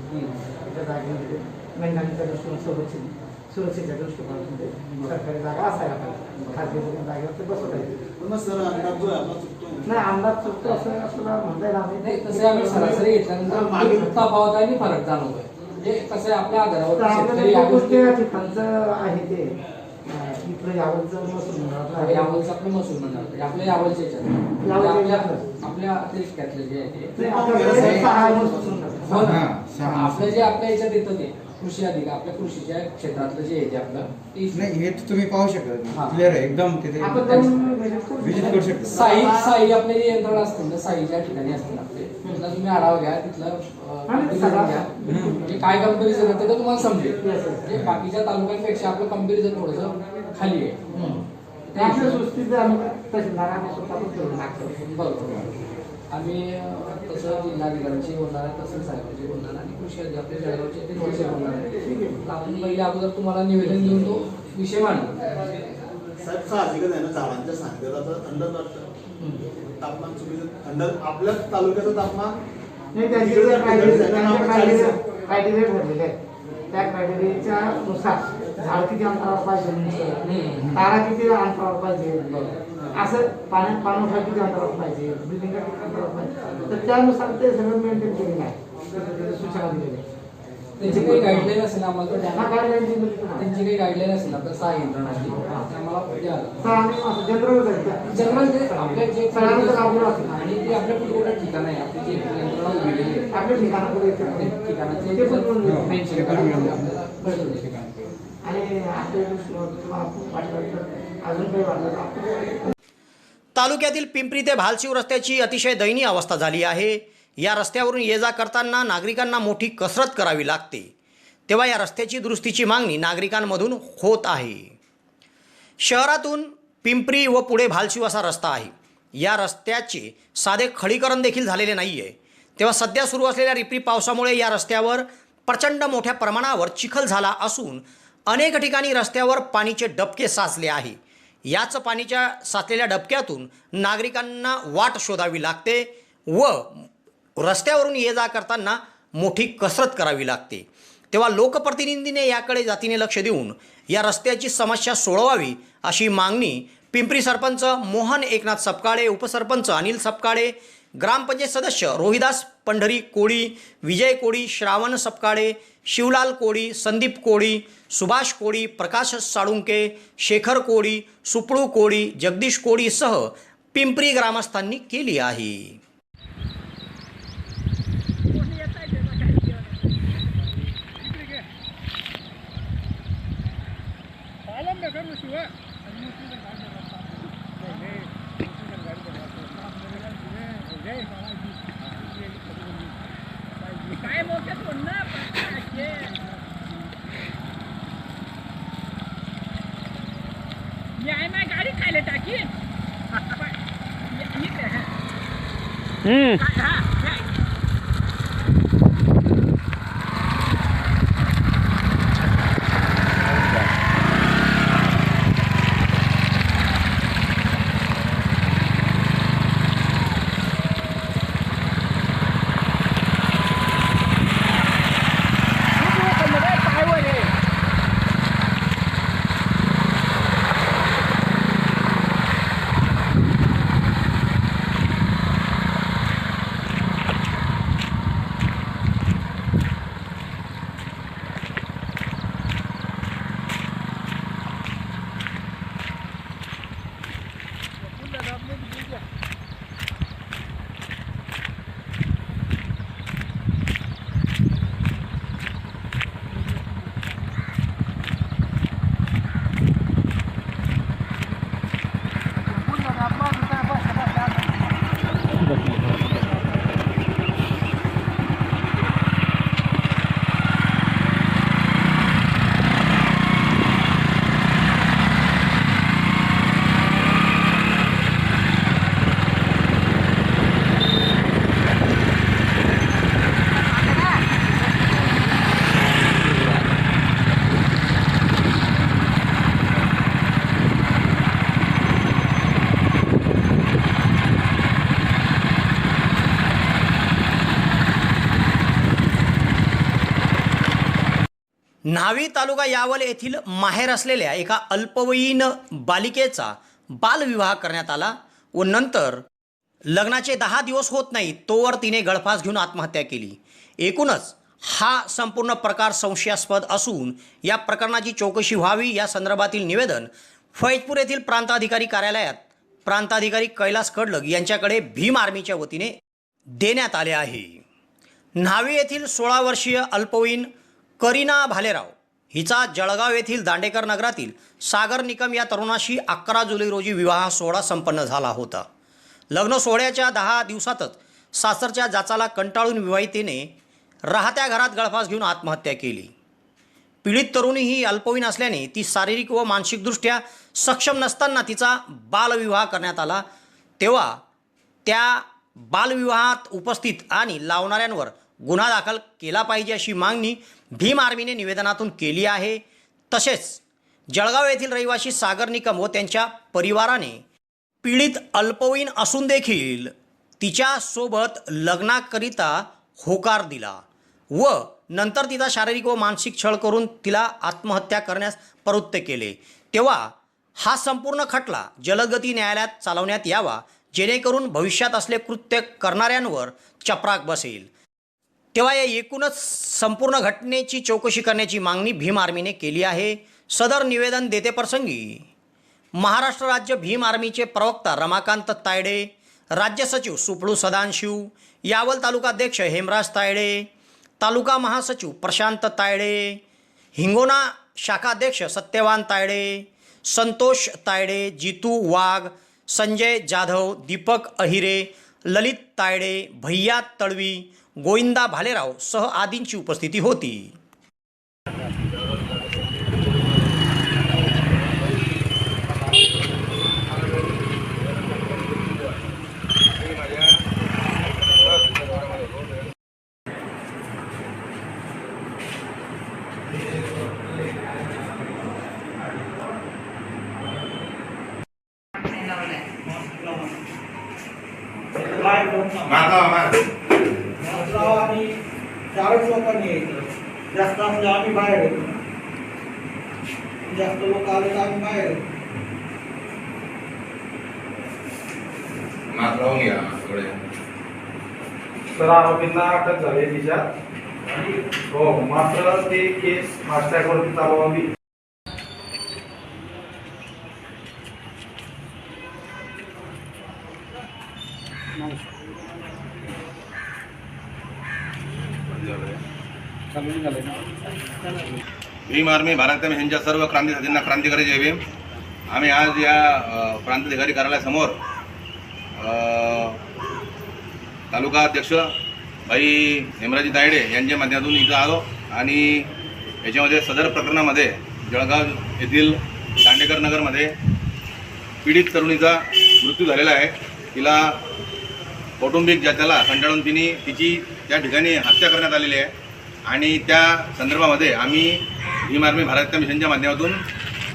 Speaker 11: त्या जागेमध्ये महिलांच्या दृष्टीने सुरक्षेच्या दृष्टिकोनातून सरकारी जागा असायला पाहिजे. खाजगी जागेवर ते बसवता येईल. सर अंदाज जो आहे आपला चुकतो नाही, अंदाज चुकतो असं आपल्याला म्हणता येईल.
Speaker 10: नाही, तसे आम्ही सरासरी घेतल्यानंतर तफावत आणि फरक जाणवतोय. म्हणजे कसं आहे, आपल्या आधारावर
Speaker 11: गोष्टी ठिकाणचं आहे ते इकडे यावलचं महसूल मंडळ,
Speaker 10: यावलचं आपलं महसूल मंडळ, आपल्या यावलच्या ह्याच्यात आपल्या अतिरिक्त्यातलं जे आहे आपलं जे आपल्या याच्यात येतं ते कृषी अधिकार, आपल्या कृषीच्या क्षेत्रातलं जे आहे ते आपलं
Speaker 12: नाही, हे तुम्ही पाहू शकता, क्लिअर आहे एकदम. तिथे विजिट करू शकता.
Speaker 10: साई आपले जे यंत्रणा असतील ना, साईच्या ठिकाणी असतील आपले, तिथला तुम्ही आढावा घ्या, तिथलं घ्या, म्हणजे काय कंपॅरिझन आहे ते तुम्हाला समजेल. म्हणजे बाकीच्या तालुक्यांपेक्षा आपलं कंपॅरिझन थोडंसं खाली आहे. बरोबर. आम्ही तसं जिल्हाधिकाऱ्यांशी बोलणार आहे, तसं साहेबांशी बोलणार आणि कृषी आपल्या जळगावचे ते विषय बोलणार आहे. आपण पहिले अगोदर तुम्हाला निवेदन देऊन तो विषय मांडू.
Speaker 11: साहेब साहजिकच आहे ना, झाडांच्या सानिध्यात थंडच वाटतं. तापमान चुकीचं थंड, आपल्या तालुक्याचं तापमान क्रायटेरिया ठरलेले आहे. त्या क्रायटेरियाच्या नुसार झाड किती अंतरावर पाहिजे, तारा किती अंतरावर पाहिजे, असं पाणवठा किती अंतरावर पाहिजे, बिल्डिंग किती अंतरावर पाहिजे, तर त्यानुसार ते सगळं मेंटेन केलेलं आहे, सूचना दिलेल्या आहे.
Speaker 10: त्यांची काही गाईडलाईन असेल आम्हाला, त्यांची काही गाईडलाईन असेल आपल्या सहा यंत्रणाची आम्हाला जनरल ते आपल्या जे आणि ते आपल्या कुठे ठिकाण आहे, आपली जी यंत्रणा उभी केली आहे आपल्या ठिकाणाचे आणि अजून काही वाटलं.
Speaker 2: तालुक्यातील पिंपरी ते भालशिव रस्त्याची अतिशय दयनीय अवस्था झाली आहे. या रस्त्यावरून ये जा करताना नागरिकांना मोठी कसरत करावी लागते, तेव्हा या रस्त्याची दुरुस्तीची मागणी नागरिकांमधून होत आहे. शहरातून पिंपरी व पुढे भालशिव असा रस्ता आहे. या रस्त्याचे साधे खडीकरण देखील झालेले नाही आहे. तेव्हा सध्या सुरू असलेल्या रिपरी पावसामुळे या रस्त्यावर प्रचंड मोठ्या प्रमाणावर चिखल झाला असून अनेक ठिकाणी रस्त्यावर पाणीचे डबके साचले आहे. याच पाणीच्या साचलेल्या डबक्यातून नागरिकांना वाट शोधावी लागते व रस्त्यावरून ये जा करताना मोठी कसरत करावी लागते. तेव्हा लोकप्रतिनिधीने याकडे जातीने लक्ष देऊन या रस्त्याची समस्या सोडवावी अशी मागणी पिंपरी सरपंच मोहन एकनाथ सपकाळे, उपसरपंच अनिल सपकाळे, ग्रामपंचायत सदस्य रोहिदास पंढरी कोळी, विजय कोळी, श्रावण सपकाळे, शिवलाल कोळी, संदीप कोळी, सुभाष कोळी, प्रकाश साळुंके, शेखर कोळी, सुपळू कोळी, जगदीश कोळीसह पिंपरी ग्रामस्थांनी केली आहे.
Speaker 6: गाडी खायला टाकी
Speaker 2: न्हावी तालुका यावल येथील माहेर असलेल्या एका अल्पवयीन बालिकेचा बालविवाह करण्यात आला व नंतर लग्नाचे 10 दिवस होत नाही तोवर तिने गळफास घेऊन आत्महत्या केली. एकूणच हा संपूर्ण प्रकार संशयास्पद असून या प्रकरणाची चौकशी व्हावी या संदर्भातील निवेदन फैजपूर येथील प्रांताधिकारी कार्यालयात प्रांताधिकारी कैलास कडलग यांच्याकडे भीम आर्मीच्या वतीने देण्यात आले आहे. न्हावी येथील 16 वर्षीय अल्पवयीन करीना भालेराव हिचा जळगाव येथील दांडेकर नगरातील सागर निकम या तरुणाशी 11 जुलै रोजी विवाह सोहळा संपन्न झाला होता. लग्न सोहळ्याच्या 10 दिवसातच सासरच्या जाचाला कंटाळून विवाहितेने राहत्या घरात गळफास घेऊन आत्महत्या केली. पीडित तरुणी ही अल्पवयीन असल्याने ती शारीरिक व मानसिकदृष्ट्या सक्षम नसताना तिचा बालविवाह करण्यात आला. तेव्हा त्या बालविवाहात उपस्थित आणि लावणाऱ्यांवर गुन्हा दाखल केला पाहिजे अशी मागणी भीम आर्मीने निवेदनातून केली आहे. तसेच जळगाव येथील रहिवासी सागर निकम व त्यांच्या परिवाराने पीडित अल्पवयीन असून देखील तिच्यासोबत लग्नाकरिता होकार दिला व नंतर तिचा शारीरिक व मानसिक छळ करून तिला आत्महत्या करण्यास प्रवृत्त केले. तेव्हा हा संपूर्ण खटला जलदगती न्यायालयात चालवण्यात यावा जेणेकरून भविष्यात असले कृत्य करणाऱ्यांवर चपराक बसेल. तेव्हा या एकूणच संपूर्ण घटनेची चौकशी करण्याची मागणी भीम आर्मीने केली आहे. सदर निवेदन देतेप्रसंगी महाराष्ट्र राज्य भीम आर्मीचे प्रवक्ता रमाकांत तायडे, राज्य सचिव सुपळू सदानशिव, यावल तालुकाध्यक्ष हेमराज तायडे, तालुका महासचिव प्रशांत तायडे, हिंगोना शाखाध्यक्ष सत्यवान तायडे, संतोष तायडे, जितू वाघ, संजय जाधव, दीपक अहिरे, ललित तायडे, भैया तळवी, गोविंदा भालेराव सह आदींची उपस्थिती होती.
Speaker 12: आम्ही 4च लोकांनी यायचं, जास्त असलं आम्ही बाहेर येतो, जास्त लोक आले तर आम्ही बाहेर येतो.
Speaker 7: माफ लावून घ्या थोडे.
Speaker 12: तर आरोपींना अटक झाली तिच्यात. हो, मात्र ते केस फास्टॅगवरती चालवावी.
Speaker 7: भीम आर्मी भारत ह्यांच्या सर्व क्रांतीसाठींना क्रांतिकारी जय भीम. आम्ही आज या प्रांताधिकारी कार्यालयासमोर तालुका अध्यक्ष भाई हेमराजी तायडे यांच्या माध्यमातून इथं आलो आणि याच्यामध्ये सदर प्रकरणामध्ये जळगाव येथील दांडेकर नगरमध्ये पीडित तरुणीचा मृत्यू झालेला आहे. तिला कौटुंबिक त्याला कंटाळून तिची त्या ठिकाणी हत्या करण्यात आलेली आहे आणि त्या संदर्भामध्ये आम्ही भीम आर्मी भारत मिशनच्या माध्यमातून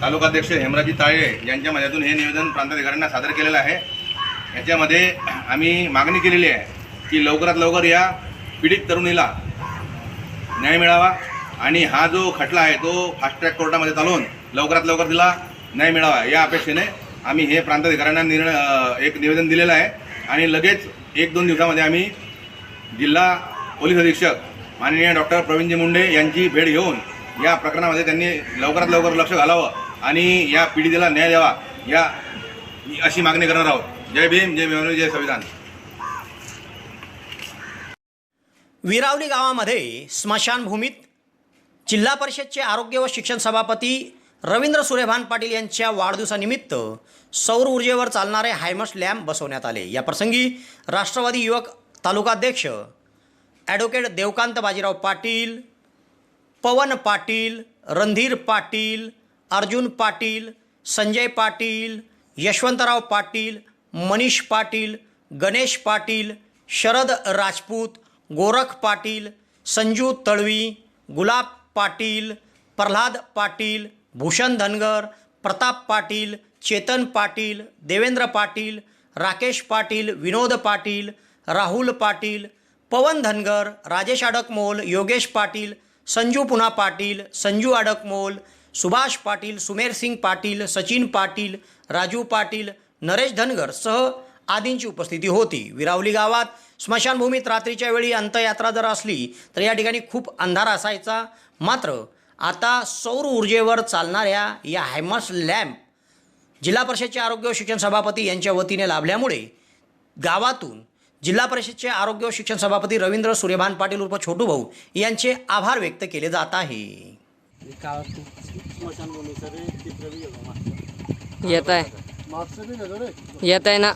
Speaker 7: तालुकाध्यक्ष हेमराजी तायडे यांच्या माध्यमातून हे निवेदन प्रांताधिकाऱ्यांना सादर केलेलं आहे. याच्यामध्ये आम्ही मागणी केलेली आहे की लवकरात लवकर या पीडित तरुणीला न्याय मिळावा आणि हा जो खटला आहे तो फास्ट ट्रॅक कोर्टामध्ये चालवून लवकरात लवकर तिला न्याय मिळावा या अपेक्षेने आम्ही हे प्रांताधिकाऱ्यांना एक निवेदन दिलेलं आहे आणि लगेच 1-2 दिवसामध्ये आम्ही जिल्हा पोलीस अधीक्षक माननीय डॉक्टर प्रवीणजी मुंडे यांची भेट घेऊन या प्रकरणामध्ये त्यांनी लवकरात लवकर लक्ष घालावं आणि या पीडितेला न्याय द्यावा या अशी मागणी करणार आहोत. जय भीम, जय भीम, जय संविधान.
Speaker 2: विरावली गावामध्ये स्मशानभूमीत जिल्हा परिषदचे आरोग्य व शिक्षण सभापती रवींद्र सुरेभान पाटील यांच्या वाढदिवसानिमित्त सौर ऊर्जेवर चालणारे हायमस लॅम्प बसवण्यात आले. या प्रसंगी राष्ट्रवादी युवक तालुकाध्यक्ष ॲडव्होकेट देवकांत बाजीराव पाटील, पवन पाटील, रणधीर पाटील, अर्जुन पाटील, संजय पाटील, यशवंतराव पाटील, मनीष पाटील, गणेश पाटील, शरद राजपूत, गोरख पाटील, संजू तळवी, गुलाब पाटील, प्रल्हाद पाटील, भूषण धनगर, प्रताप पाटील, चेतन पाटील, देवेंद्र पाटील, राकेश पाटील, विनोद पाटील, राहुल पाटील, पवन धनगर, राजेश अडकमोल, योगेश पाटील, संजू पुना पाटील, संजू अडकमोल, सुभाष पाटील, सुमेर सिंग पाटील, सचिन पाटील, राजू पाटील, नरेश धनगर सह आदींची उपस्थिती होती. विरावली गावात स्मशानभूमीत रात्रीच्या वेळी अंत्ययात्रा जर असली तर या ठिकाणी खूप अंधार असायचा. मात्र आता सौर ऊर्जेवर चालणाऱ्या या हायमस लॅम्प जिल्हा परिषदचे आरोग्य व शिक्षण सभापती यांच्या वतीने लाभल्यामुळे गावातून जिल्हा परिषदचे आरोग्य व शिक्षण सभापती रवींद्र सुरेभान पाटील उर्फ छोटू भाऊ यांचे आभार व्यक्त केले जात आहे.
Speaker 13: येत आहे ना.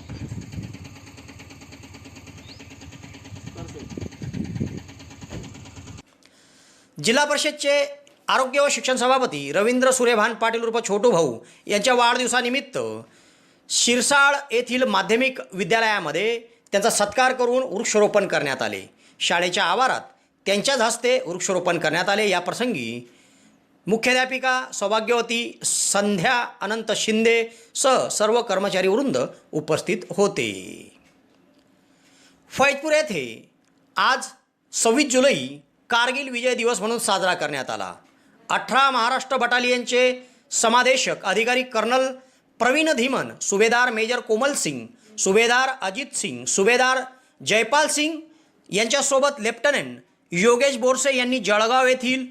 Speaker 2: जिल्हा परिषदचे आरोग्य व शिक्षण सभापती रवींद्र सुरेभान पाटील उर्फ छोटू भाऊ यांच्या वाढदिवसानिमित्त शिरसाळ येथील माध्यमिक विद्यालयामध्ये त्यांचा सत्कार करून वृक्षारोपण करण्यात आले. शाळेच्या आवारात त्यांच्याच हस्ते वृक्षारोपण करण्यात आले. या प्रसंगी मुख्याध्यापिका सौभाग्यवती संध्या अनंत शिंदे सह सर्व कर्मचारी वृंद उपस्थित होते. फैजपूर येथे आज 26 जुलै कारगिल विजय दिवस म्हणून साजरा करण्यात आला. 18 महाराष्ट्र बटालियनचे समादेशक अधिकारी कर्नल प्रवीण धीमन, सुभेदार मेजर कोमल सिंग, सुभेदार अजित सिंग, सुभेदार जयपाल सिंग यांच्यासोबत लेफ्टनंट योगेश बोरसे यांनी जळगाव येथील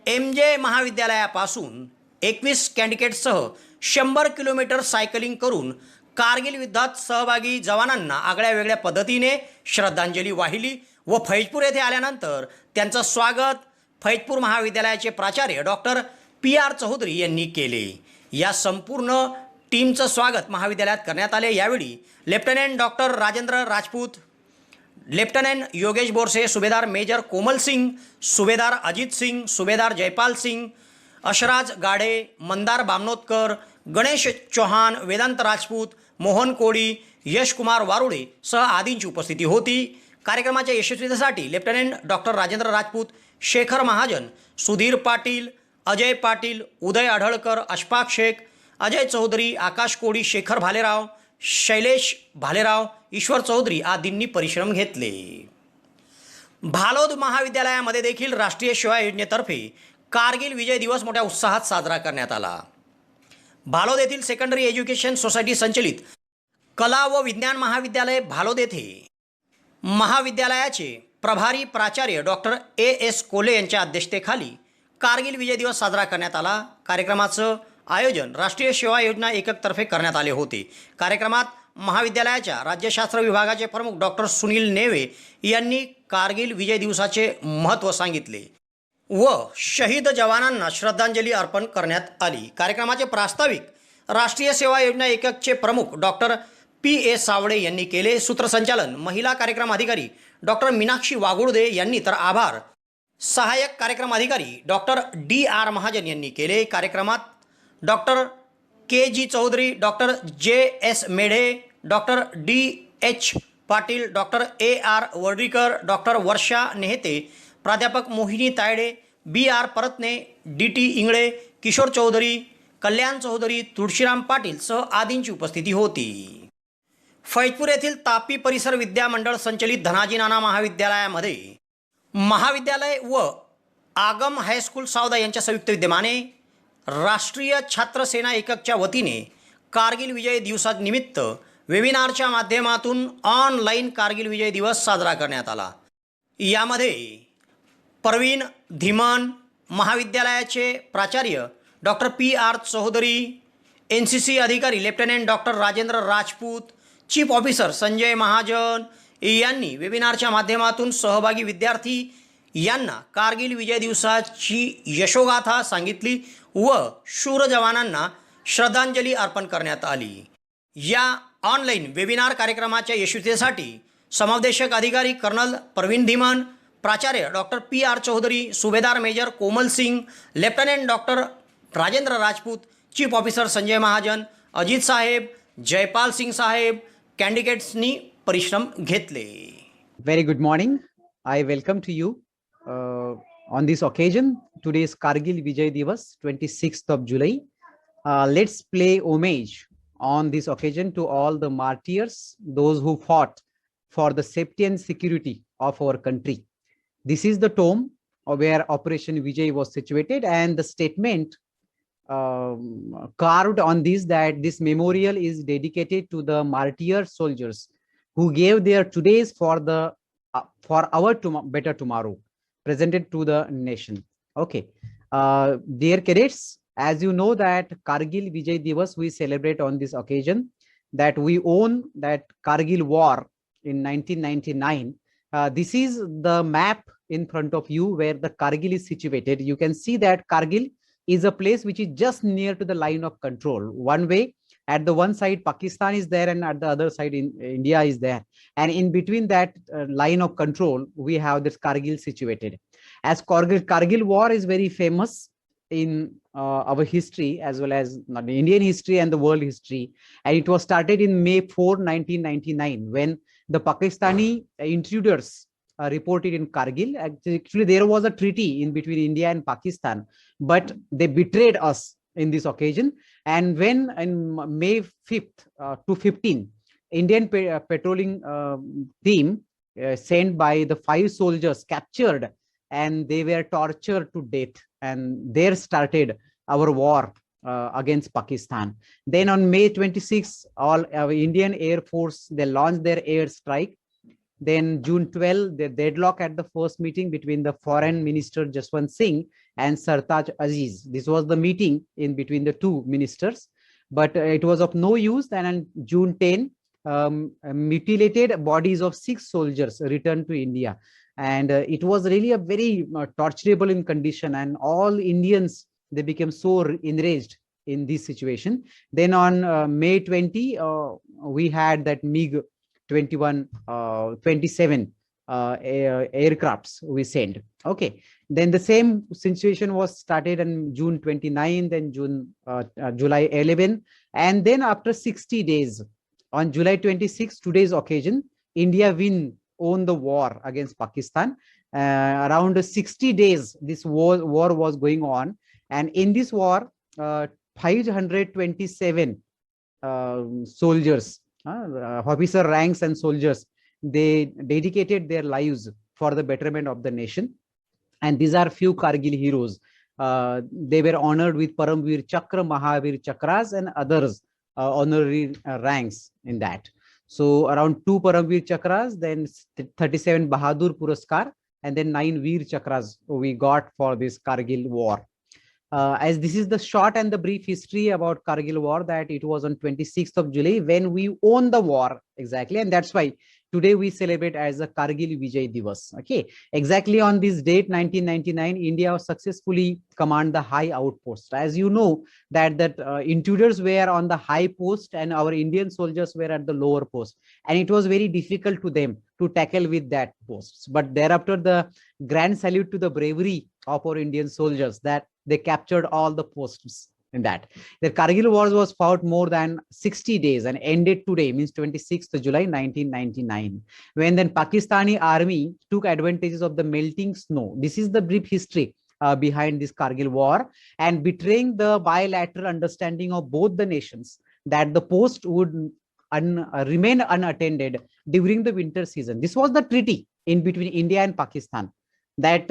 Speaker 2: MJ महाविद्यालयापासून 21 कॅन्डिडेटसह 100 किलोमीटर सायकलिंग करून कारगिल युद्धात सहभागी जवानांना आगळ्या वेगळ्या पद्धतीने श्रद्धांजली वाहिली व फैजपूर येथे आल्यानंतर त्यांचं स्वागत फैजपूर महाविद्यालयाचे प्राचार्य डॉक्टर PR चौधरी यांनी केले. या संपूर्ण टीमचं स्वागत महाविद्यालयात करण्यात आले. यावेळी lieutenant doctor Rajendra Rajput, lieutenant Yogesh Borse, सुभेदार मेजर कोमल सिंग, सुभेदार अजित सिंग, सुभेदार जयपाल सिंग, अशराज गाडे, मंदार बामनोतकर, गणेश चौहान, वेदांत राजपूत, मोहन कोळी, यशकुमार वारुळे सह आदींची उपस्थिती होती. कार्यक्रमाच्या यशस्वीतेसाठी लेफ्टनंट डॉक्टर राजेंद्र राजपूत, शेखर महाजन, सुधीर पाटील, अजय पाटील, उदय आढळकर, अशफाक शेख, अजय चौधरी, आकाश कोळी, शेखर भालेराव, शैलेश भालेराव, ईश्वर चौधरी आदींनी परिश्रम घेतले. भालोद महाविद्यालयामध्ये देखील राष्ट्रीय सेवा योजनेतर्फे कारगिल विजय दिवस मोठ्या उत्साहात साजरा करण्यात आला. भालोद येथील सेकंडरी एज्युकेशन सोसायटी संचलित कला व विज्ञान महाविद्यालय भालोद येथे महाविद्यालयाचे प्रभारी प्राचार्य डॉक्टर A.S. कोले यांच्या अध्यक्षतेखाली कारगिल विजय दिवस साजरा करण्यात आला. कार्यक्रमाचं आयोजन राष्ट्रीय सेवा योजना एककतर्फे करण्यात आले होते. कार्यक्रमात महाविद्यालयाच्या राज्यशास्त्र विभागाचे प्रमुख डॉक्टर सुनील नेवे यांनी कारगिल विजय दिवसाचे महत्त्व सांगितले व शहीद जवानांना श्रद्धांजली अर्पण करण्यात आली. कार्यक्रमाचे प्रास्ताविक राष्ट्रीय सेवा योजना एककचे प्रमुख डॉक्टर P.A. सावळे यांनी केले. सूत्रसंचालन महिला कार्यक्रम अधिकारी डॉक्टर मीनाक्षी वागुर्दे यांनी तर आभार सहाय्यक कार्यक्रम अधिकारी डॉक्टर D.R. महाजन यांनी केले. कार्यक्रमात doctor K.G. Chaudhari, doctor J.S. Medhe, doctor D.H. Patil, doctor A.R. Wardikar, doctor Varsha Nehete, प्राध्यापक मोहिनी तायडे, B.R. परतने, D.T. इंगळे, किशोर चौधरी, कल्याण चौधरी, तुळशीराम पाटील सह आदींची उपस्थिती होती. फैजपूर येथील तापी परिसर विद्यामंडळ संचलित धनाजी नाना महाविद्यालयामध्ये महाविद्यालय व आगम हायस्कूल सावदा यांच्या संयुक्त विद्यमाने राष्ट्रीय छात्र सेना एककच्या वतीने कारगिल विजय दिवसानिमित्त वेबिनारच्या माध्यमातून ऑनलाईन कारगिल विजय दिवस साजरा करण्यात आला. यामध्ये प्रवीण धीमन, महाविद्यालयाचे प्राचार्य डॉक्टर P.R. चौधरी, NCC अधिकारी lieutenant doctor Rajendra Rajput, chief officer Sanjay Mahajan यांनी वेबिनारच्या माध्यमातून सहभागी विद्यार्थी यांना कारगिल विजय दिवसाची यशोगाथा सांगितली व शूर जवानांना श्रद्धांजली अर्पण करण्यात आली. या ऑनलाईन वेबिनार कार्यक्रमाच्या यशस्वीतेसाठी समादेशक अधिकारी कर्नल प्रवीण धीमन, प्राचार्य doctor P.R. Chaudhari, Subedar major Komal Singh, lieutenant doctor Rajendra Rajput, chief officer Sanjay Mahajan, Ajit Saheb, Jaipal Singh Saheb कॅन्डिडेट्सनी परिश्रम घेतले.
Speaker 13: Very good morning. I welcome to you on this occasion. Today is Kargil Vijay Divas, 26th of July. Let's pay homage on this occasion to all the martyrs, those who fought for the safety and security of our country. This is the tomb where Operation Vijay was situated, and the statement carved on this that this memorial is dedicated to the martyr soldiers who gave their todays for our better tomorrow, presented to the nation. Okay, dear cadets, as you know that Kargil Vijay Divas we celebrate on this occasion, that we own that Kargil war in 1999. This is the map in front of you where the Kargil is situated. You can see that Kargil is a place which is just near to the line of control. One way, at the one side Pakistan is there, and at the other side India is there, and in between that line of control we have this Kargil situated. As Kargil war is very famous in our history as well as the Indian history and the world history, and it was started in May 4, 1999 when the Pakistani intruders reported in Kargil. Actually, there was a treaty in between India and Pakistan, but they betrayed us in this occasion. And when in May 5th to 15, Indian patrolling team sent by the 5 soldiers captured, and they were tortured to death, and there started our war against Pakistan. Then on May 26, all our Indian Air Force, they launched their air strike. Then June 12, the deadlock at the first meeting between the Foreign Minister Jaswant Singh and Sartaj Aziz. This was the meeting in between the two ministers, but it was of no use. And on June 10, mutilated bodies of 6 soldiers returned to India. And it was really a very torturable in condition, and all Indians, they became so enraged in this situation. Then on May 20, we had that MiG 27 aircrafts we sent. Okay, then the same situation was started on June 29, then July 11, and then after 60 days on July 26, today's occasion, India won the war against Pakistan. Around 60 days this war was going on, and in this war 527 soldiers officer ranks and soldiers, they dedicated their lives for the betterment of the nation. And these are few Kargil heroes. They were honored with Paramveer Chakra, Mahavir Chakras, and others honorary ranks in that. So around 2 Paramveer Chakras, then 37 Bahadur Puraskar, and then 9 Veer Chakras we got for this Kargil war. As this is the short and the brief history about Kargil war, that it was on 26th of July when we won the war exactly, and that's why today we celebrate as a Kargil Vijay Divas. Okay, exactly on this date 1999, India successfully command the high outpost. As you know that intruders were on the high post and our Indian soldiers were at the lower post, and it was very difficult to them to tackle with that posts. But thereafter, the grand salute to the bravery of our Indian soldiers that they captured all the posts in that. The Kargil war was fought more than 60 days and ended today, means 26th July 1999, when then Pakistani army took advantages of the melting snow. This is the brief history behind this Kargil war, and betraying the bilateral understanding of both the nations that the post would remain unattended during the winter season. This was the treaty in between India and Pakistan, that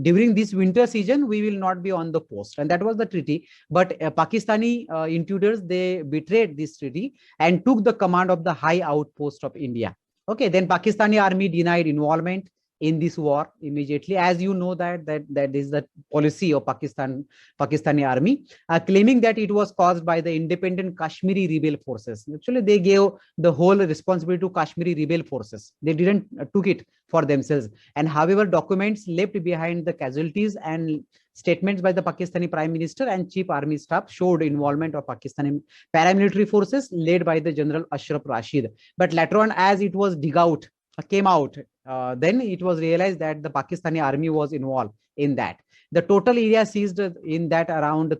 Speaker 13: during this winter season we will not be on the post, and that was the treaty. But Pakistani intruders, they betrayed this treaty and took the command of the high outpost of India. Okay, then Pakistani army denied involvement in this war immediately. As you know that is the policy of Pakistani army, claiming that it was caused by the independent Kashmiri rebel forces. Actually, they gave the whole responsibility to Kashmiri rebel forces. They didn't took it for themselves. And however, documents left behind the casualties and statements by the Pakistani Prime Minister and Chief Army Staff showed involvement of Pakistani paramilitary forces led by the General Ashraf Rashid. But later on, as it was came out, then it was realized that the Pakistani army was involved in that. The total area seized in that around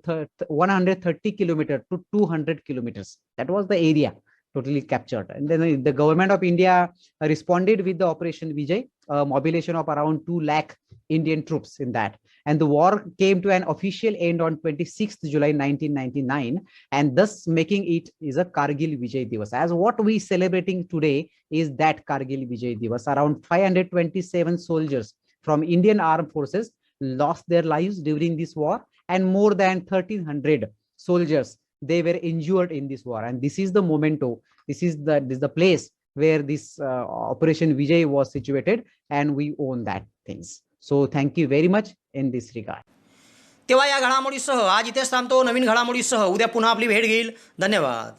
Speaker 13: 130 kilometers to 200 kilometers. That was the area totally captured. And then the government of India responded with the Operation Vijay, mobilization of around 2 lakh Indian troops in that. And the war came to an official end on 26th July 1999, and thus making it is a Kargil Vijay Divas. As what we celebrating today is that Kargil Vijay Divas. Around 527 soldiers from Indian armed forces lost their lives during this war, and more than 1,300 soldiers, they were injured in this war. And this is the memento. This is the place where this Operation Vijay was situated, and we own that things. So thank you very much in this regard.
Speaker 2: तेव्हा या घडामोडीसह आज इथेच थांबतो. नवीन घडामोडीसह उद्या पुन्हा आपली भेट घेईल. धन्यवाद.